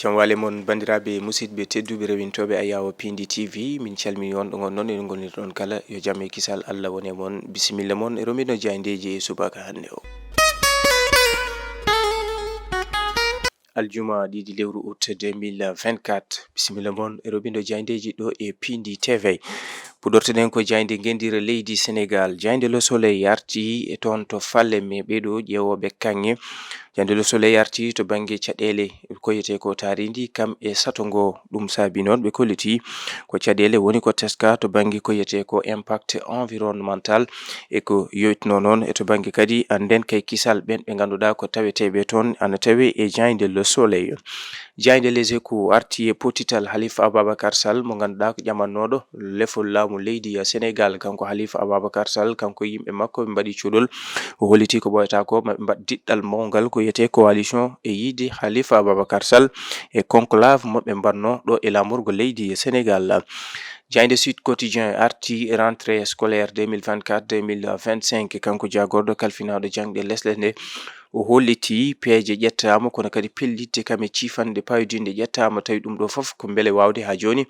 Jamwale mon bandiraɓe musidɓe tedduɓe rewintoɓe Ayawo Pindi TV min calmini on ɗon non en gonirɗon kala yo jamme kisal Allah wone mon bisimilla mon e romino jayndeji e subaka hande o aljuma ɗiɗi lewru août 2024 bisimilla mon e romindo jayndeji ɗo e Pindi TV puɗortoɗen ko jaynde gendira leydi Sénégal. Jaynde Le Soleil arti e toon to falle me ɓeɗo ƴewoɓe kanŋe. Jaynde Le Soleil arti to banggue caɗele koyete ko taridi kam e satongo ɗum saabi noon ɓe kolliti ko caɗele woni ko teska to banggue koyete ko impact environnemental e ko yoytno noon e to banggue kadi anden kay kisal ɓen ɓe ganduɗa ko taweteɓe toon ana tawe e Jaynde Le Soleil. Jaynde Les Échos arti e potital Halifa Ababacar Sall mo ganduɗa ko ƴamannoɗo lefol laamu leydi Sénégal kanko Halifa Ababacar Sall kanko yimɓe makko ɓe mbaɗi cuɗol o holliti ko ɓoyata ko maɓe mbaɗ diɗɗal mawgal ko yete coalition e yiide Halifa Ababacar Sall e conclave moɓe mbanno ɗo e lamorgo leydi Sénégal. Jaynde Sud Quotidien arti rentrée scolaire 2024-2025 kanko jagorɗo kalfinaɗo jangɗe lesɗe nde o holliti peeje ƴettama kono kadi pellitte kam e cifande payodinde ƴettama tawi ɗum ɗo foof ko beele wawde ha joni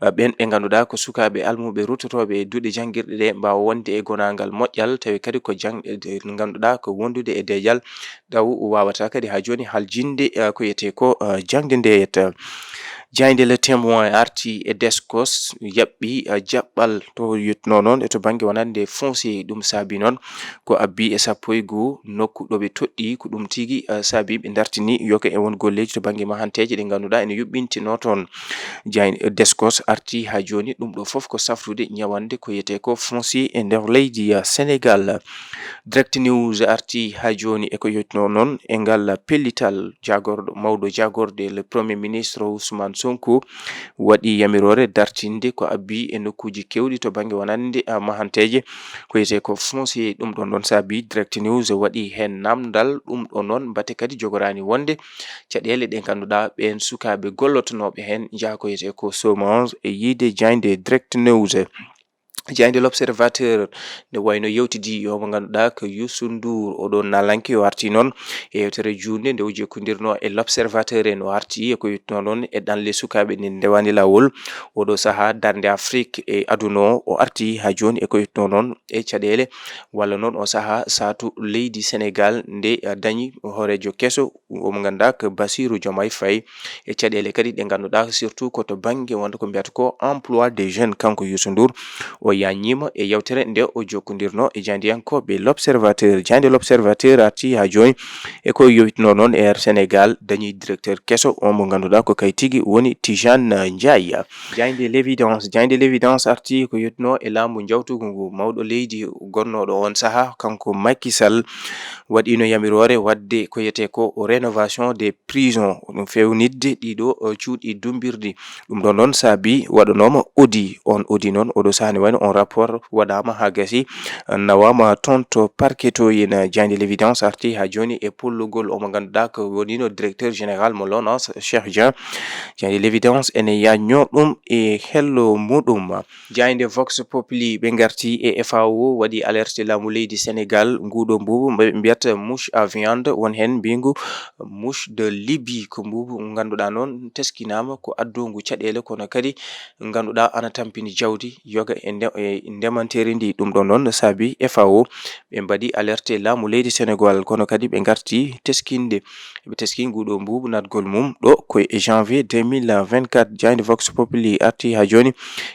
ɓen ɓe ganduɗa ko sukaɓe almuɓe ruttotoɓe e duuɗe janguirɗe ɗe mbawa wonde e gonagal moƴƴal tawi kadi ko jangɗe ɗe ganduɗa ko wondude e deƴal taw wawata kadi ha joni haljinde ko yete ko jangde nde yetta. Jaynde Le Témoin arti e Descos yaɓɓi jaɓɓal to yutno noon e to banggue wonande foncier ɗum saabi noon ko abbi e 1 nokku ɗo ɓe toɗɗi ko ɗum tigui saabi ɓe dartini yoga e won golleji to banggue mahanteje ɗe ganduɗa ene yuɓɓintino toon. Descos arti ha joni ɗum ɗo foof ko safrude ñawande ko yete ko foncier e nder leydi Sénégal. Direct News arti ha joni e ko yotno noon e ngal pellital jagorɗo mawɗo jagorde le premier ministre Ousmane Sonko waɗi yamirore dartinde ko abbi e nokkuji kewɗi to banggue wonande mahanteje ko yete ko foncier ɗum ɗon ɗon saabi Direct News waɗi hen namdal ɗum ɗon noon batte kadi jogorani wonde caɗele ɗe ganduɗa ɓen sukaɓe gollotonoɓe hen jaa ko yete ko chômage e yiide Jaynde Direct News. Jaynde L'Observateur nde wayno yewtidi yo mo ganduɗa ko Youssou Ndour oɗo nalanke o arti noon e yewtere junde nde o jokkodirno e L'Observateur en o arti e ko yetno noon e ɗanle sukaɓe nde ndewani lawol oɗo saaha darde Afrique e aduna o arti ha joni e ko yetno noon e caɗele walla noon o saaha satu leydi Sénégal nde dañi horejo kesso omo ganduɗa ko Bassirou Diomaye Faye e caɗele kadi ɗe ganduɗa surtout koto banggue wonde ko mbiyata ko emploi des jeunes kanko Youssou Ndour o yanyima e yewtere nde o jokkodirno e jandiyankoɓe L'Observateur. Jaynde L'Observateur arti ha joni e ko yowitno noon e Sénégal dañi directeur kesso on mo ganduɗa ko kay tigui woni Tijane Ndiaye. Jaynde L'Évidence arti ko yetno e laamu jawtugu ngu mawɗo leydi gonnoɗo on saaha kanko Macky Sall waɗino yamirore wadde ko yete ko rénovation des prisons ɗum fewnidde ɗiɗo cuuɗi dumbirdi ɗum ɗon noon saabi waɗanoma audit on audit noon oɗo sahani wayno on rapport waɗama ha gasi nawama toon to parquet to yen. Jaynde L'Évidence arti ha joni e pollugol omo ganduɗa ko wonino directeur général mo LONASE Cheikh Dieng. Jaynde L'Évidence ene yanyo ɗum e hello muɗum. Jaynde Vox Populi ɓe garti e FAO waɗi alerte laamu leydi Sénégal nguɗo mbubu ɓe mbiyata mouche à viande won hen mbingu mouche de Libye ko mbubu ganduɗa noon teskinama ko addungu caɗele kono kadi ganduɗa ana tampini jawdi yoga e ndemanteri ndi ɗum ɗon noon saabi FAO ɓe mbaɗi alerte laamu leydi Sénégal kono kadi ɓe garti teskinde ɓe teski nguɗo mbubu natgol mum ɗo ko e janvier 2024. Jaynde Vox Populi arti ha joni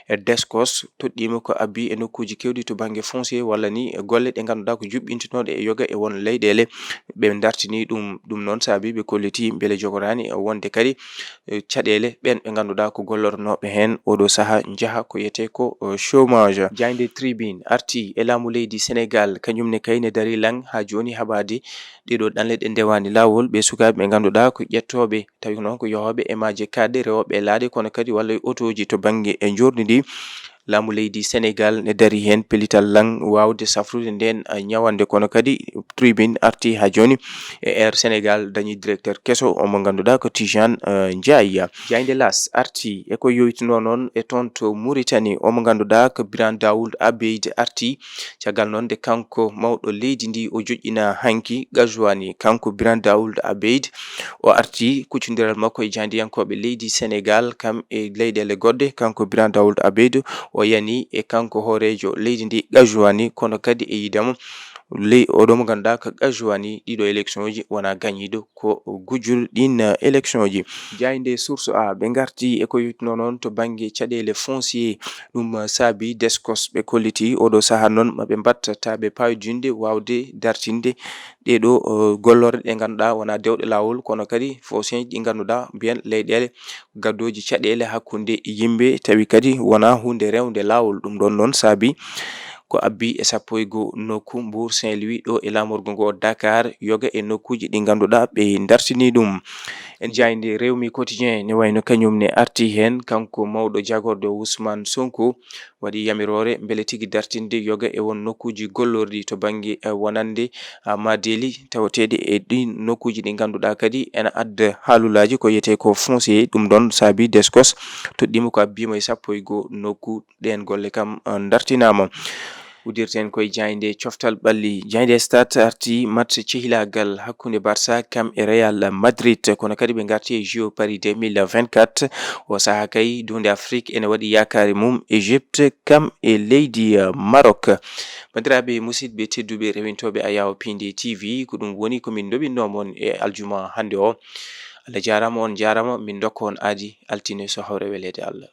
e Descos toɗɗima ko abbi e nokkuji kewɗi to banggue foncier walla ni golle ɗe ganduɗa ko juɓɓintinoɗe e yoga e won leyɗele ɓe dartini ɗum noon saabi ɓe kolliti beele jogorani wonde kadi caɗele ɓen ɓe ganduɗa ko gollornoɓe hen oɗo saaha jaaha ko yete ko chômage. Jaynde Tribune arti e laamu leydi Sénégal kañumne kayne dari lang ha joni haɓade ɗiɗo ɗanle ɗe ndewani lawol ɓe sukaɓe ɓe ganduɗa ko ƴettoɓe tawi noon ko yohoɓe e maje kadde rewoɓe e laaɗe kono kadi walla autoji to banggue e jordi ndi laamu leydi Sénégal ne dari hen pelital lan wawde safrude nden nyawande kono kadi tribune arti ha joni e Air Sénégal dañi directeur keso o mo ganduɗa ko Tijane Ndiaye. Jayde Las arti e ko yoytuno non e toon to Mauritanie o mo ganduɗa ko Biran Daoud Abeid arti caggal noon de kanko mawɗo leydi ndi o joƴƴina hanki gajwani kanko Biran Daoud Abeid o arti kuccodiral makko e jandiyankoɓe leydi Sénégal kam e leyɗele goɗɗe. Kanko Biran Daoud Abeid o yani e kanko horejo leydi ndi gajwani kono kadi e yidamo oɗo mo ganduɗa ko gajwani ɗiɗo élection ji wona gañiɗo ko gujul ɗin élection ji. Jayde source a ɓe garti e ko yitno non to banggue caɗele foncier ɗum saabi Descos ɓe kolliti oɗo saaha noon maɓe battataɓe payodinde wawde dartinde ɗeɗo gollore ɗe ganduɗa wona dewɗe lawol kono kadi foncier ɗi ganduɗa mbiyen leyɗele gaddoji caɗele hakkude yimɓe tawi kadi wona hunde rewde lawol. Ɗum ɗon noon saabi ko abbi e 11 nokku Mbour Saint-Louis ɗo e lamorgo ngo Dakar yoga e nokkuji ɗi ganduɗa ɓe dartini ɗum. En jayde Rewmi Quotidien ne wayno kañum ne arti hen kanko mawɗo jagorɗo Ousmane Sonko waɗi yamirore beele tigui dartinde yoga e won nokkuji gollorɗi to banggue wonande Madeli tawateɗe e ɗin nokkuji ɗi ganduɗa kadi ena adda haalulaji ko yete ko foncier. Ɗum ɗon saabi Descos toɗɗima ko abbima e 11 nokku ɗen golle kam dartinama. Udirten koye jayde coftal ɓalli. Jayde Stade arti match cehilagal hakkude Barça kam e Real Madrid kono kadi ɓe garti e JO Paris 2024 o saaha kay dunde Afrique ene waɗi yakare mum Égypte kam e leydi Maroc. Bandiraɓe musidɓe tedduɓe rewintoɓe Ayaw Pindi TV ko ɗum woni komin doɓinnomon e aljuma hande o. Allah jarama on jarama min dokka on aadi altine so hawre welede Allah.